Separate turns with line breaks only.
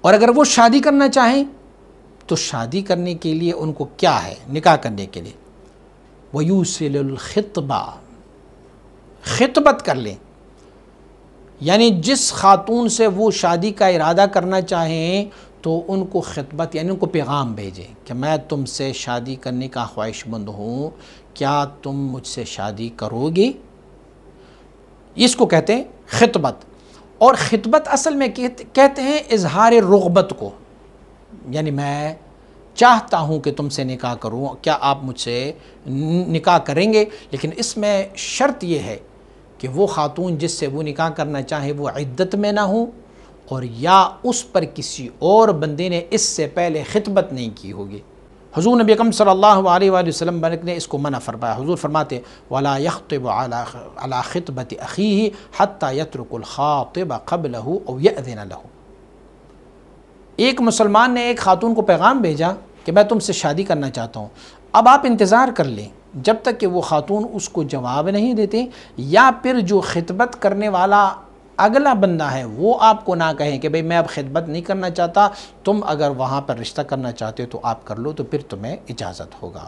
اور اگر وہ شادی کرنا چاہیں تو شادی کرنے کے لیے ان کو کیا ہے، نکاح کرنے کے لیے وَيُوصِلُ الْخِطْبَةَ، خطبت کر لیں، یعنی جس خاتون سے وہ شادی کا ارادہ کرنا چاہیں تو ان کو خطبت یعنی ان کو پیغام بھیجیں کہ میں تم سے شادی کرنے کا خواہش مند ہوں، کیا تم مجھ سے شادی کرو گے؟ اس کو کہتے ہیں خطبت۔ اور خطبت اصل میں کہتے ہیں اظہار رغبت کو، یعنی میں چاہتا ہوں کہ تم سے نکاح کروں، کیا آپ مجھ سے نکاح کریں گے؟ لیکن اس میں شرط یہ ہے کہ وہ خاتون جس سے وہ نکاح کرنا چاہے وہ عدت میں نہ ہوں، اور یا اس پر کسی اور بندے نے اس سے پہلے خطبت نہیں کی ہوگی۔ حضور نبی اکرم صلی اللہ علیہ وآلہ وسلم نے اس کو منع فرمایا۔ حضور فرماتے وَلَا يَخْطِبُ عَلَى خِطْبَةِ أَخِيهِ حَتَّى يَتْرُكُ الْخَاطِبَ قَبْلَهُ أَوْ يَأْذِنَ لَهُ۔ ایک مسلمان نے ایک خاتون کو پیغام بھیجا کہ میں تم سے شادی کرنا چاہتا ہوں، اب آپ انتظار کر لیں جب تک کہ وہ خاتون اس کو جواب نہیں دیتے، یا پھر جو خطبت کرنے والا اگلا بندہ ہے وہ آپ کو نہ کہیں کہ بھئی میں اب خطبت نہیں کرنا چاہتا، تم اگر وہاں پر رشتہ کرنا چاہتے ہو تو آپ کر لو، تو پھر تمہیں اجازت ہوگا۔